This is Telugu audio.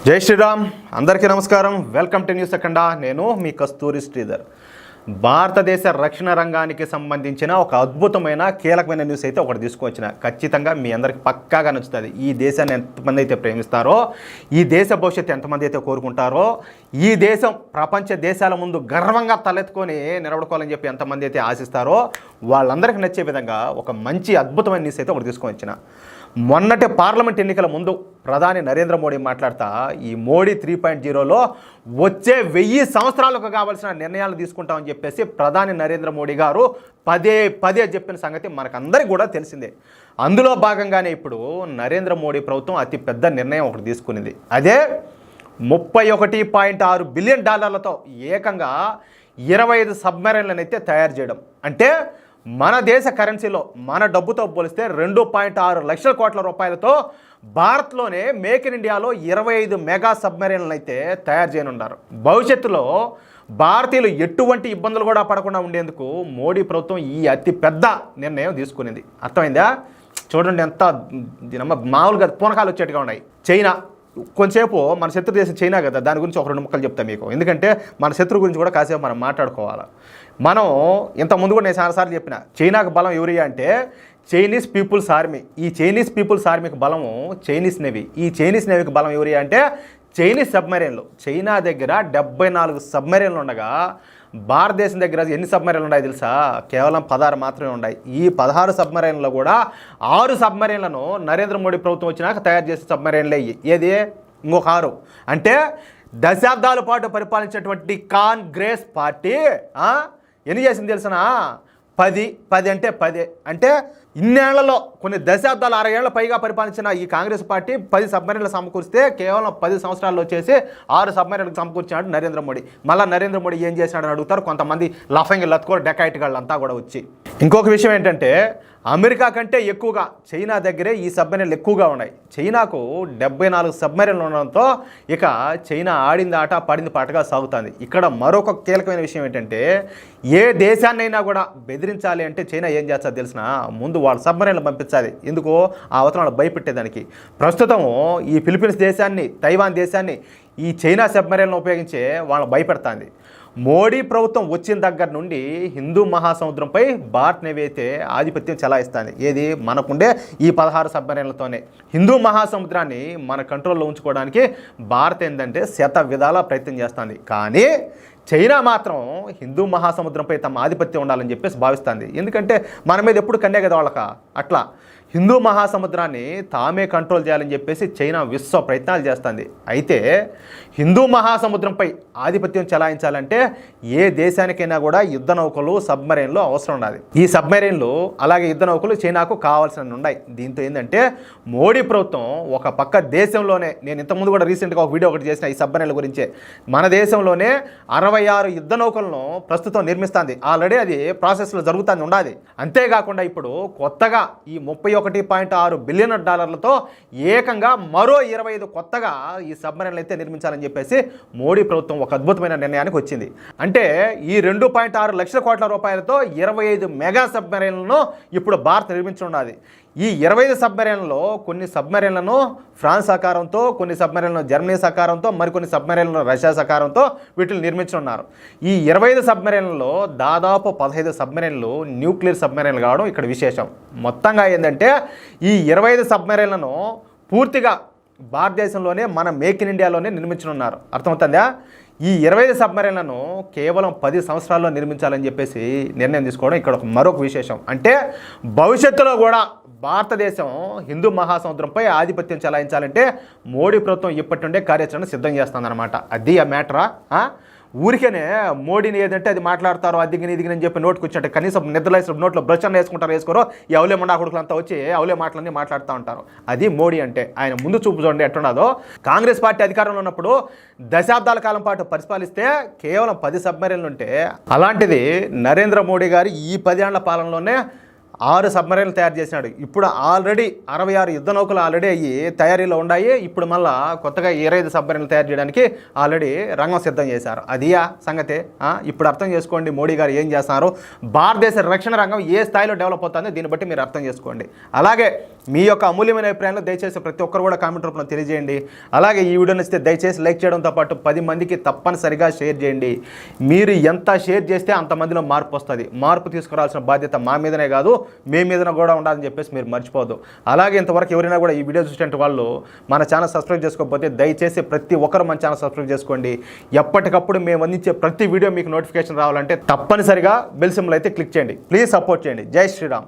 జై శ్రీరామ్, అందరికీ నమస్కారం. వెల్కమ్ టు న్యూస్ సెకండా. నేను మీ కస్తూరి శ్రీధర్. భారతదేశ రక్షణ రంగానికి సంబంధించిన ఒక అద్భుతమైన కీలకమైన న్యూస్ అయితే ఒకటి తీసుకొచ్చిన. ఖచ్చితంగా మీ అందరికి పక్కాగా నచ్చుతుంది. ఈ దేశాన్ని ఎంతమంది అయితే ప్రేమిస్తారో, ఈ దేశ భవిష్యత్తు ఎంతమంది అయితే కోరుకుంటారో, ఈ దేశం ప్రపంచ దేశాల ముందు గర్వంగా తలెత్తుకొని నిలబడుకోవాలని చెప్పి ఎంతమంది అయితే ఆశిస్తారో వాళ్ళందరికీ నచ్చే విధంగా ఒక మంచి అద్భుతమైన న్యూస్ అయితే ఒకటి తీసుకొచ్చిన. మొన్నటి పార్లమెంట్ ఎన్నికల ముందు ప్రధాని నరేంద్ర మోడీ మాట్లాడుతా ఈ మోడీ 3.0లో వచ్చే 1000 సంవత్సరాలకు కావాల్సిన నిర్ణయాలు తీసుకుంటామని చెప్పేసి ప్రధాని నరేంద్ర మోడీ గారు పదే చెప్పిన సంగతి మనకందరికీ కూడా తెలిసిందే. అందులో భాగంగానే ఇప్పుడు నరేంద్ర మోడీ ప్రభుత్వం అతి పెద్ద నిర్ణయం ఒకటి తీసుకునింది. అదే $31.6 బిలియన్ ఏకంగా 25 సబ్మెరైన్లను అయితే తయారు చేయడం. అంటే మన దేశ కరెన్సీలో మన డబ్బుతో పోలిస్తే 2.6 లక్షల కోట్ల రూపాయలతో భారత్లోనే మేక్ ఇన్ ఇండియాలో 25 మెగా సబ్మెరైన్లను అయితే తయారు చేయనున్నారు. భవిష్యత్తులో భారతీయులు ఎటువంటి ఇబ్బందులు కూడా పడకుండా ఉండేందుకు మోడీ ప్రభుత్వం ఈ అతి పెద్ద నిర్ణయం తీసుకునింది. అర్థమైందా? చూడండి, ఎంత మామూలుగా పూనకాలు వచ్చేట్టుగా ఉన్నాయి. చైనా కొంచెంసేపు మన శత్రు దేశం చైనా కదా, దాని గురించి ఒక 2 ముక్కలు చెప్తాను మీకు. ఎందుకంటే మన శత్రు గురించి కూడా కాసేపు మనం మాట్లాడుకోవాలి. మనం ఇంతకుముందు కూడా నేను చాలాసార్లు చెప్పిన, చైనాకు బలం ఎవరి అంటే చైనీస్ పీపుల్స్ ఆర్మీ. ఈ చైనీస్ పీపుల్స్ ఆర్మీకి బలము చైనీస్ నేవీ. ఈ చైనీస్ నేవీకి బలం ఎవరి అంటే చైనీస్ సబ్మెరైన్లు. చైనా దగ్గర 74 సబ్మెరైన్లు ఉండగా భారతదేశం దగ్గర ఎన్ని సబ్మెరైన్లు ఉన్నాయి తెలుసా? కేవలం 16 మాత్రమే ఉన్నాయి. ఈ 16 సబ్మెరైన్లో కూడా 6 సబ్మెరైన్లను నరేంద్ర మోడీ ప్రభుత్వం వచ్చినాక తయారు చేసే సబ్మెరైన్లే. ఏది? ఇంకొక 6. అంటే దశాబ్దాల పాటు పరిపాలించినటువంటి కాంగ్రెస్ పార్టీ ఎన్ని చేసింది తెలుసనా? 10 అంటే 10. అంటే ఇన్నేళ్లలో కొన్ని దశాబ్దాలు 6 ఏళ్ల పైగా పరిపాలించిన ఈ కాంగ్రెస్ పార్టీ 10 సబ్మెరైన్లు సమకూరిస్తే కేవలం 10 సంవత్సరాల్లో వచ్చేసి 6 సబ్మెరైన్లకు సమకూర్చాడు నరేంద్ర మోడీ. మళ్ళీ నరేంద్ర మోడీ ఏం చేశాడని అడుగుతారు కొంతమంది లఫంగి లత్కోర్ డెకాయిట్ గాళ్ళంతా కూడా వచ్చి. ఇంకొక విషయం ఏంటంటే అమెరికా కంటే ఎక్కువగా చైనా దగ్గరే ఈ సబ్మెరైన్లు ఎక్కువగా ఉన్నాయి. చైనాకు 74 సబ్మెరైన్లు ఉండడంతో ఇక చైనా ఆడింది ఆట పడింది పాటగా సాగుతుంది. ఇక్కడ మరొక కీలకమైన విషయం ఏంటంటే ఏ దేశాన్నైనా కూడా బెదిరించాలి అంటే చైనా ఏం చేస్తుంది తెలిసిన? ముందు వాళ్ళ సబ్మెరైన్లు పంపించాలి. ఎందుకో ఆ అవతల భయపెట్టేదానికి. ప్రస్తుతం ఈ ఫిలిప్పీన్స్ దేశాన్ని, తైవాన్ దేశాన్ని ఈ చైనా సబ్మెరైన్లను ఉపయోగించే వాళ్ళని భయపెడుతుంది. మోడీ ప్రభుత్వం వచ్చిన దగ్గర నుండి హిందూ మహాసముద్రంపై భారత్ నేవీ అయితే ఆధిపత్యం చెలాయిస్తుంది. ఏది? మనకుండే ఈ 16 సబ్మెరైన్లతోనే. హిందూ మహాసముద్రాన్ని మన కంట్రోల్లో ఉంచుకోవడానికి భారత్ ఏంటంటే శత విధాలా ప్రయత్నం చేస్తుంది. కానీ చైనా మాత్రం హిందూ మహాసముద్రంపై తమ ఆధిపత్యం ఉండాలని చెప్పేసి భావిస్తుంది. ఎందుకంటే మన మీద ఎప్పుడు కన్నే కదా వాళ్ళక. అట్లా హిందూ మహాసముద్రాన్ని తామే కంట్రోల్ చేయాలని చెప్పేసి చైనా విశ్వ ప్రయత్నాలు చేస్తుంది. అయితే హిందూ మహాసముద్రంపై ఆధిపత్యం చెలాయించాలంటే ఏ దేశానికైనా కూడా యుద్ధ నౌకలు, సబ్మెరైన్లు అవసరం ఉండాలి. ఈ సబ్మెరైన్లు అలాగే యుద్ధ నౌకలు చైనాకు కావాల్సినవి ఉన్నాయి. దీంతో ఏంటంటే మోడీ ప్రభుత్వం ఒక పక్క దేశంలోనే, నేను ఇంతకుముందు కూడా రీసెంట్గా ఒక వీడియో ఒకటి చేసిన ఈ సబ్మెరైన్ల గురించే, మన దేశంలోనే 66 యుద్ధ నౌకలను ప్రస్తుతం నిర్మిస్తుంది. ఆల్రెడీ అది ప్రాసెస్లో జరుగుతుంది ఉండాలి. అంతేకాకుండా ఇప్పుడు కొత్తగా ఈ $31.6 బిలియన్ ఏకంగా మరో 25 కొత్తగా ఈ సబ్మెరైన్లు అయితే నిర్మించాలని చెప్పేసి మోడీ ప్రభుత్వం ఒక అద్భుతమైన నిర్ణయానికి వచ్చింది. అంటే ఈ 2.6 లక్షల కోట్ల రూపాయలతో 25 మెగా సబ్మెరైన్లను ఇప్పుడు భారత్ నిర్మించనున్నది. ఈ 25 సబ్మెరైన్లలో కొన్ని సబ్మెరైన్లను ఫ్రాన్స్ సహకారంతో, కొన్ని సబ్మెరైన్లను జర్మనీ సహకారంతో, మరికొన్ని సబ్మెరైన్లను రష్యా సహకారంతో వీటిని నిర్మించనున్నారు. ఈ 25 సబ్మెరైన్లలో దాదాపు 15 సబ్మెరైన్లు న్యూక్లియర్ సబ్మెరైన్లు కావడం ఇక్కడ విశేషం. మొత్తంగా ఏంటంటే ఈ 25 సబ్మెరైన్లను పూర్తిగా భారతదేశంలోనే మన మేక్ ఇన్ ఇండియాలోనే నిర్మించనున్నారు. అర్థమవుతుందా? ఈ 25 సబ్మెరైన్లను కేవలం 10 సంవత్సరాల్లో నిర్మించాలని చెప్పేసి నిర్ణయం తీసుకోవడం ఇక్కడ మరొక విశేషం. అంటే భవిష్యత్తులో కూడా భారతదేశం హిందూ మహాసముద్రంపై ఆధిపత్యం చెలాయించాలంటే మోడీ ప్రభుత్వం ఇప్పటి నుండే కార్యాచరణ సిద్ధం చేస్తుందన్నమాట. అది ఆ మ్యాటరా? ఊరికేనే మోడీని ఏదంటే అది మాట్లాడతారో అదిగిని ఇదిగిని చెప్పి నోటుకు వచ్చినట్టు కనీసం నిద్రలేసిన నోట్లో బ్రష్ అన్న వేసుకోరో ఈ అవలే మండా కొడుకులంతా వచ్చి అవలే మాటలన్నీ మాట్లాడుతూ ఉంటారు. అది మోడీ అంటే. ఆయన ముందు చూపు చూడండి ఎట్టున్నదో. కాంగ్రెస్ పార్టీ అధికారంలో ఉన్నప్పుడు దశాబ్దాల కాలం పాటు పరిపాలిస్తే కేవలం 10 సబ్మెరైన్లు ఉంటే, అలాంటిది నరేంద్ర మోడీ గారు ఈ 10 ఏళ్ల పాలనలోనే 6 సబ్మెరైన్లు తయారు చేసినాడు. ఇప్పుడు ఆల్రెడీ 66 యుద్ధ నౌకలు ఆల్రెడీ అయ్యి తయారీలో ఉన్నాయి. ఇప్పుడు మళ్ళీ కొత్తగా 25 సబ్మెరైన్లు తయారు చేయడానికి ఆల్రెడీ రంగం సిద్ధం చేశారు. అది సంగతే. ఇప్పుడు అర్థం చేసుకోండి మోడీ గారు ఏం చేస్తున్నారు, భారతదేశ రక్షణ రంగం ఏ స్థాయిలో డెవలప్ అవుతుందో దీన్ని బట్టి మీరు అర్థం చేసుకోండి. అలాగే మీ యొక్క అమూల్యమైన అభిప్రాయాలు దయచేసి ప్రతి ఒక్కరు కూడా కామెంట్ రూపంలో తెలియజేయండి. అలాగే ఈ వీడియో నచ్చితే దయచేసి లైక్ చేయడంతో పాటు 10 మందికి తప్పనిసరిగా షేర్ చేయండి. మీరు ఎంత షేర్ చేస్తే అంతమందిలో మార్పు వస్తుంది. మార్పు తీసుకురావాల్సిన బాధ్యత మా మీదనే కాదు, మీ మీదనే కూడా ఉండాలని చెప్పేసి మీరు మర్చిపోవద్దు. అలాగే ఇంతవరకు ఎవరైనా కూడా ఈ వీడియో చూసినట్టు వాళ్ళు మన ఛానల్ సబ్స్క్రైబ్ చేసుకోకపోతే దయచేసి ప్రతి ఒక్కరు మన ఛానల్ సబ్స్క్రైబ్ చేసుకోండి. ఎప్పటికప్పుడు మేము అందించే ప్రతి వీడియో మీకు నోటిఫికేషన్ రావాలంటే తప్పనిసరిగా బెల్ సింబల్ అయితే క్లిక్ చేయండి. ప్లీజ్ సపోర్ట్ చేయండి. జై శ్రీరామ్.